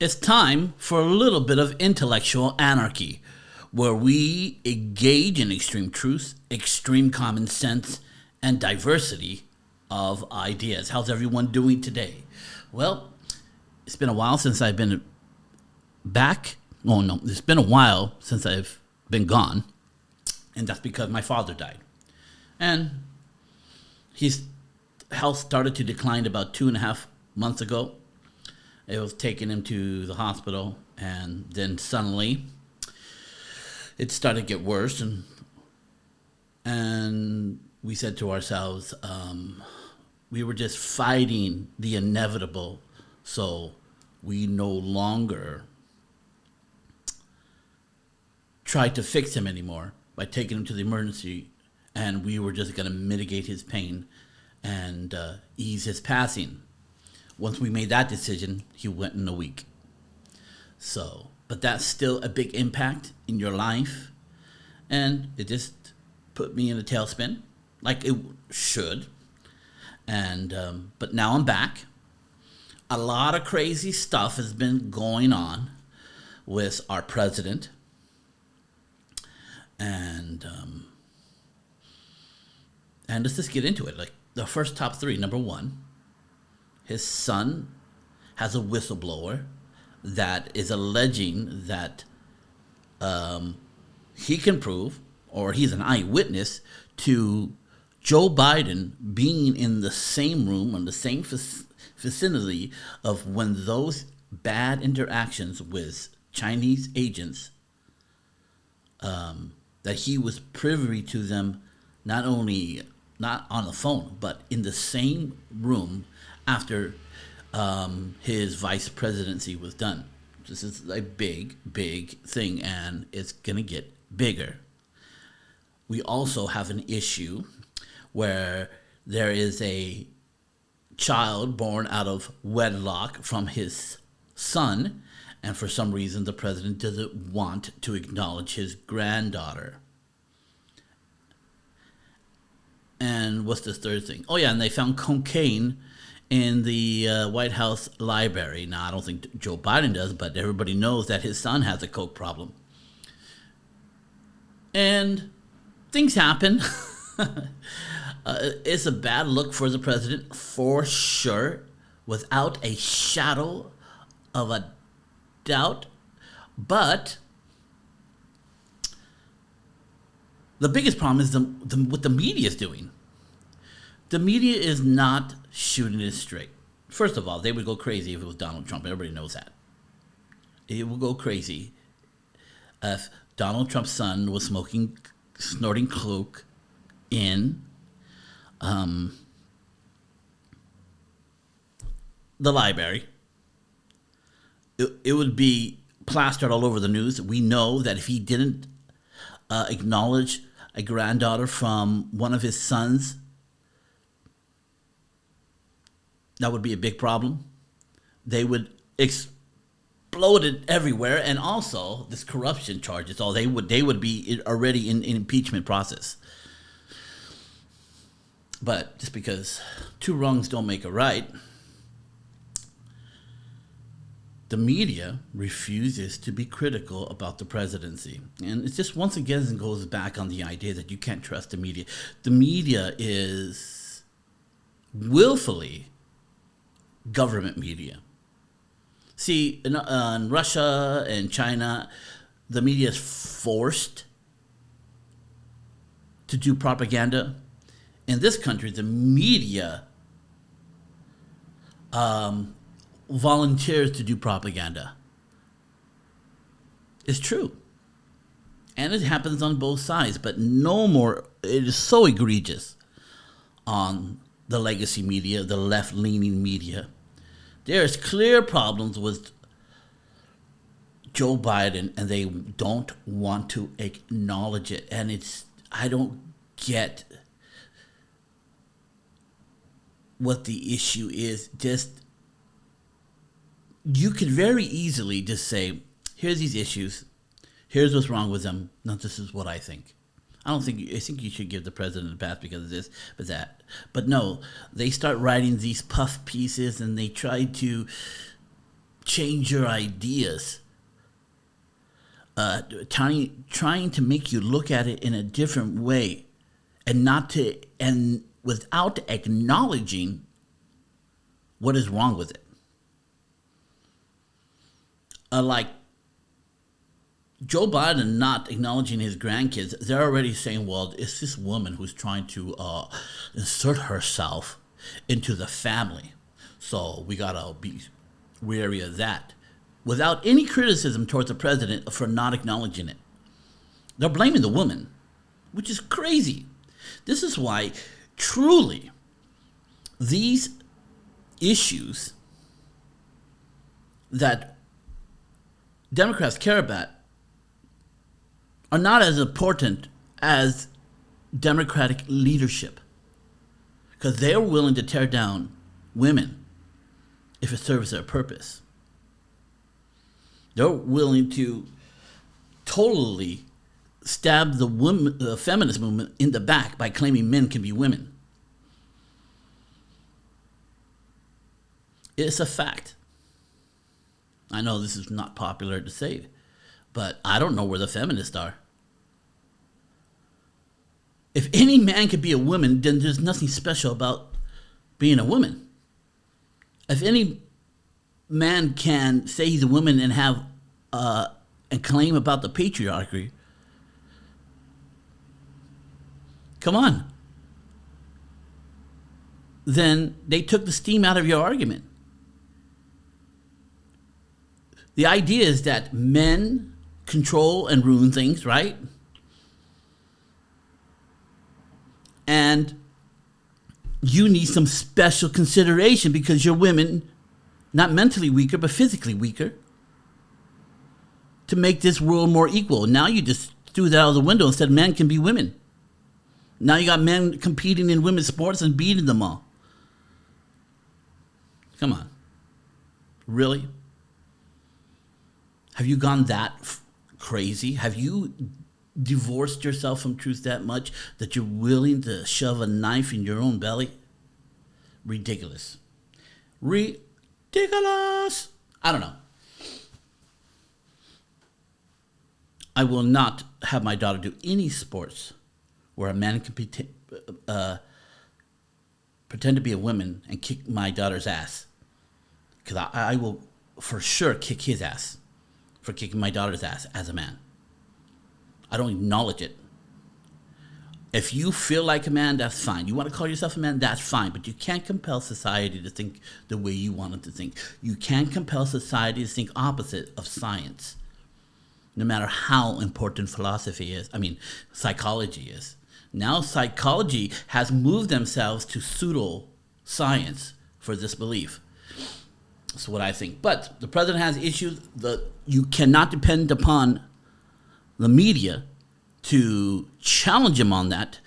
It's time for a little bit of intellectual anarchy, where we engage in extreme truth, extreme common sense, and diversity of ideas. How's everyone doing today? Well, it's been a while since I've been back. Oh no, it's been a while since I've been gone, and that's because my father died. And his health started to decline about 2.5 months ago. It was taking him to the hospital, and then suddenly it started to get worse, and we said to ourselves, we were just fighting the inevitable, so we no longer tried to fix him anymore by taking him to the emergency, and we were just going to mitigate his pain and ease his passing. Once we made that decision, he went in a week. So, but that's still a big impact in your life, and it just put me in a tailspin, like it should. And but now I'm back. A lot of crazy stuff has been going on with our president, and let's just get into it. Like the first top three. Number one, his son has a whistleblower that is alleging that he can prove, or he's an eyewitness to Joe Biden being in the same room, in the same vicinity of when those bad interactions with Chinese agents, that he was privy to them, not only not on the phone, but in the same room after his vice presidency was done. This is a big, big thing, and it's going to get bigger. We also have an issue where there is a child born out of wedlock from his son, and for some reason the president doesn't want to acknowledge his granddaughter. And what's the third thing? Oh yeah, and they found cocaine in the White House library. Now, I don't think Joe Biden does, but everybody knows that his son has a coke problem. And things happen. It's a bad look for the president, for sure, without a shadow of a doubt. But the biggest problem is what the media is doing. The media is not shooting it straight. First of all, they would go crazy if it was Donald Trump. Everybody knows that. It would go crazy if Donald Trump's son was snorting coke in the library. It would be plastered all over the news. We know that if he didn't acknowledge a granddaughter from one of his sons, that would be a big problem. They would explode it everywhere, and also this corruption charges. They would be already in impeachment process. But just because two wrongs don't make a right, the media refuses to be critical about the presidency. And it's just, once again, goes back on the idea that you can't trust the media. The media is willfully government media. See, in Russia and China, the media is forced to do propaganda. In this country, the media volunteers to do propaganda. It's true. And it happens on both sides, but no more. It is so egregious on the legacy media, the left-leaning media. There's clear problems with Joe Biden, and they don't want to acknowledge it. And I don't get what the issue is. Just, you could very easily just say, here's these issues, here's what's wrong with them, now this is what I think. I think you should give the president a pass because of this, but that. But no, they start writing these puff pieces, and they try to change your ideas, trying to make you look at it in a different way, and without acknowledging what is wrong with it. Like Joe Biden not acknowledging his grandkids, they're already saying, well, it's this woman who's trying to insert herself into the family. So we got to be wary of that. Without any criticism towards the president for not acknowledging it. They're blaming the woman, which is crazy. This is why, truly, these issues that Democrats care about are not as important as Democratic leadership, because they're willing to tear down women if it serves their purpose. They're willing to totally stab the feminist movement in the back by claiming men can be women. It's a fact. I know this is not popular to say, but I don't know where the feminists are. If any man could be a woman, then there's nothing special about being a woman. If any man can say he's a woman and have and claim about the patriarchy, come on. Then they took the steam out of your argument. The idea is that men control and ruin things, right? And you need some special consideration because you're women, not mentally weaker, but physically weaker, to make this world more equal. Now you just threw that out of the window and said men can be women. Now you got men competing in women's sports and beating them all. Come on. Really? Have you gone that crazy? Have you divorced yourself from truth that much that you're willing to shove a knife in your own belly? Ridiculous. Ridiculous. I don't know. I will not have my daughter do any sports where a man can pretend to be a woman and kick my daughter's ass. Because I will for sure kick his ass for kicking my daughter's ass as a man. I don't acknowledge it. If you feel like a man, that's fine. You want to call yourself a man, that's fine. But you can't compel society to think the way you want it to think. You can't compel society to think opposite of science, no matter how important psychology is. Now psychology has moved themselves to pseudo-science for this belief. That's what I think. But the president has issues that you cannot depend upon the media to challenge him on that,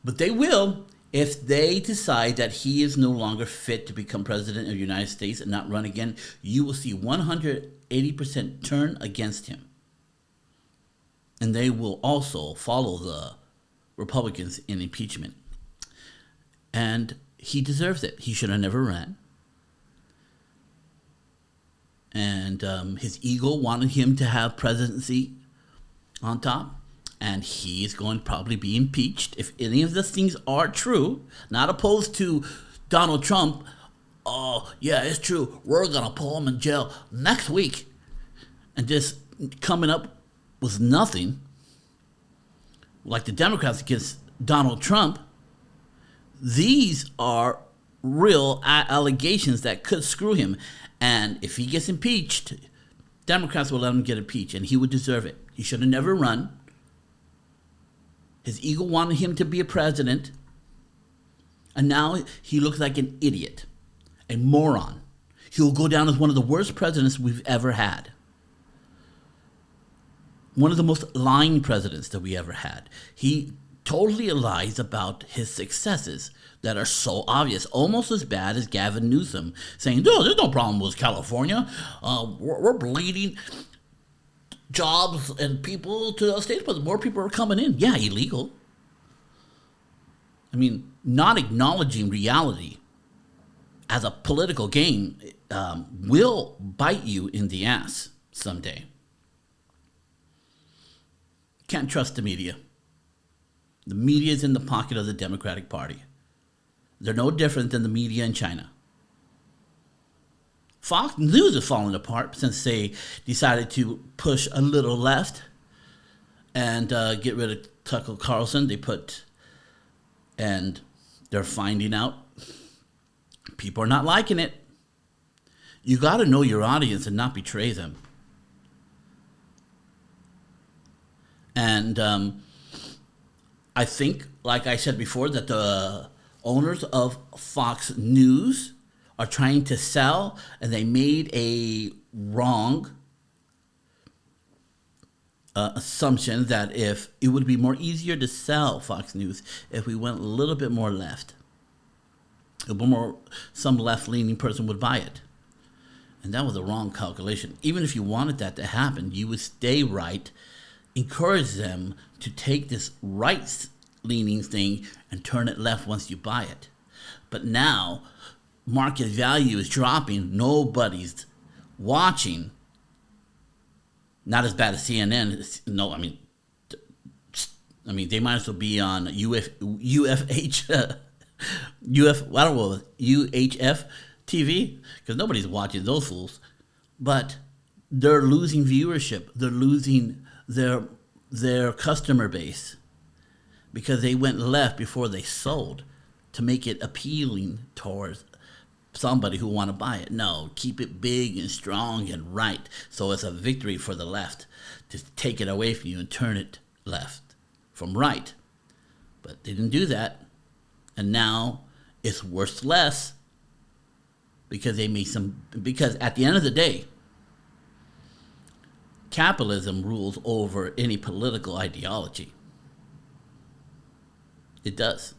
but they will if they decide that he is no longer fit to become president of the United States and not run again. You will see 180% turn against him. And they will also follow the Republicans in impeachment. And he deserves it. He should have never ran. And his ego wanted him to have presidency on top. And he is going to probably be impeached if any of the things are true, not opposed to Donald Trump. Oh, yeah, it's true. We're going to pull him in jail next week. And just coming up with nothing, like the Democrats against Donald Trump. These are real allegations that could screw him. And if he gets impeached, Democrats will let him get impeached, and he would deserve it. He should have never run. His ego wanted him to be a president, and now he looks like an idiot, a moron. He will go down as one of the worst presidents we've ever had. One of the most lying presidents that we ever had. He totally lies about his successes that are so obvious, almost as bad as Gavin Newsom saying, no, there's no problem with California. We're bleeding jobs and people to the states, but more people are coming in. Yeah, illegal. I mean, not acknowledging reality as a political game will bite you in the ass someday. Can't trust the media. The media is in the pocket of the Democratic Party. They're no different than the media in China. Fox News is falling apart since they decided to push a little left and get rid of Tucker Carlson. And they're finding out people are not liking it. You got to know your audience and not betray them. And I think, like I said before, that the owners of Fox News are trying to sell, and they made a wrong assumption that if it would be more easier to sell Fox News if we went a little bit more left, some left-leaning person would buy it. And that was a wrong calculation. Even if you wanted that to happen, you would stay right, encourage them to take this right-leaning thing and turn it left once you buy it. But now, market value is dropping. Nobody's watching. Not as bad as CNN. No, I mean, they might as well be on UFH TV, because nobody's watching those fools. But they're losing viewership. They're losing their customer base because they went left before they sold to make it appealing towards somebody who want to buy it. No, keep it big and strong and right, so it's a victory for the left to take it away from you and turn it left from right. But they didn't do that, and now it's worth less because because at the end of the day, capitalism rules over any political ideology. It does.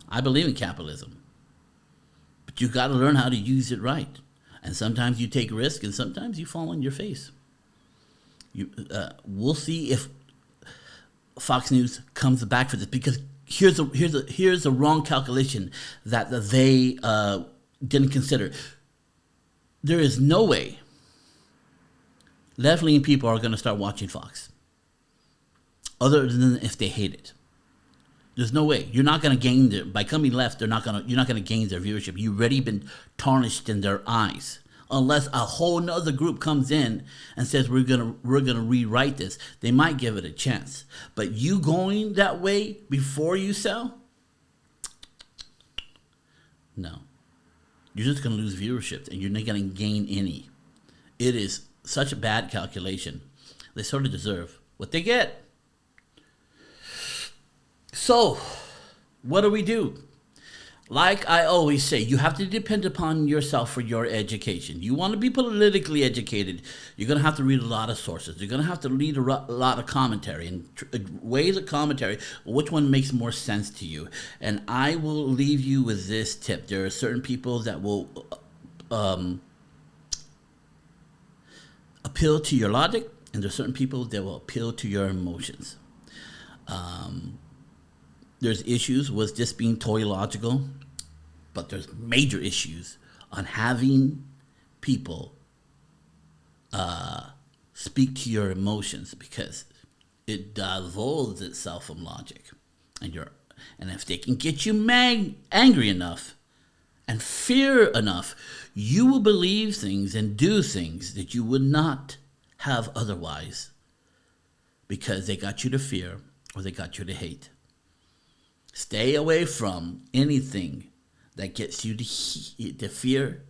I believe in capitalism. But you got to learn how to use it right. And sometimes you take risks, and sometimes you fall on your face. We'll see if Fox News comes back for this, because here's a wrong calculation that they didn't consider. There is no way left-leaning people are going to start watching Fox, other than if they hate it. There's no way. You're not going to gain by coming left. You're not going to gain their viewership. You've already been tarnished in their eyes. Unless a whole nother group comes in and says we're gonna rewrite this, they might give it a chance. But you going that way before you sell, no. You're just going to lose viewership, and you're not going to gain any. It is such a bad calculation. They sort of deserve what they get. So, what do we do? Like I always say, you have to depend upon yourself for your education. You want to be politically educated, you're going to have to read a lot of sources. You're going to have to read a lot of commentary and ways of commentary, which one makes more sense to you. And I will leave you with this tip. There are certain people that will appeal to your logic, and there are certain people that will appeal to your emotions. There's issues with just being toyological, but there's major issues on having people speak to your emotions, because it divulges itself from logic. And if they can get you angry enough and fear enough, you will believe things and do things that you would not have otherwise, because they got you to fear or they got you to hate. Stay away from anything that gets you to fear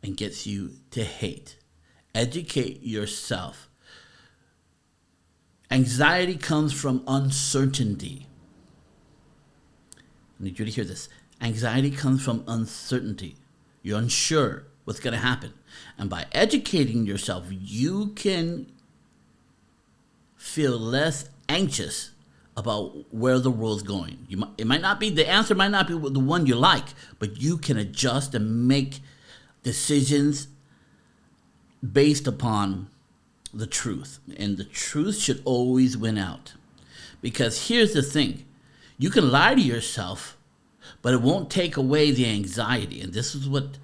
and gets you to hate. Educate yourself. Anxiety comes from uncertainty. I need you to hear this. Anxiety comes from uncertainty. You're unsure what's going to happen. And by educating yourself, you can feel less anxious about where the world's going. The answer might not be the one you like, but you can adjust and make decisions based upon the truth. And the truth should always win out. Because here's the thing. You can lie to yourself But it won't take away the anxiety. And this is what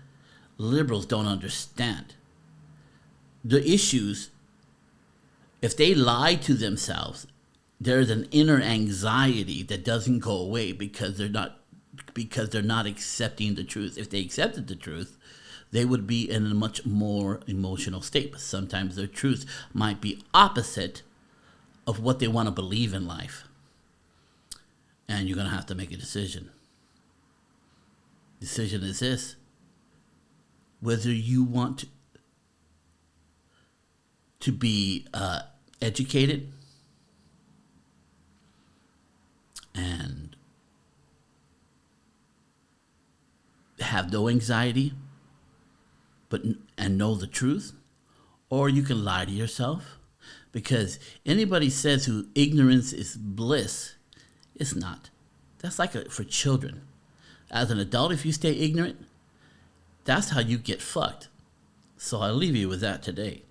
liberals don't understand. The issues, if they lie to themselves, there's an inner anxiety that doesn't go away because they're not accepting the truth. If they accepted the truth, they would be in a much more emotional state. But sometimes their truth might be opposite of what they want to believe in life. And you're going to have to make a decision. Decision is this: whether you want to be educated and have no anxiety, and know the truth, or you can lie to yourself, because anybody says who ignorance is bliss, it's not. That's like for children. As an adult, if you stay ignorant, that's how you get fucked. So I'll leave you with that today.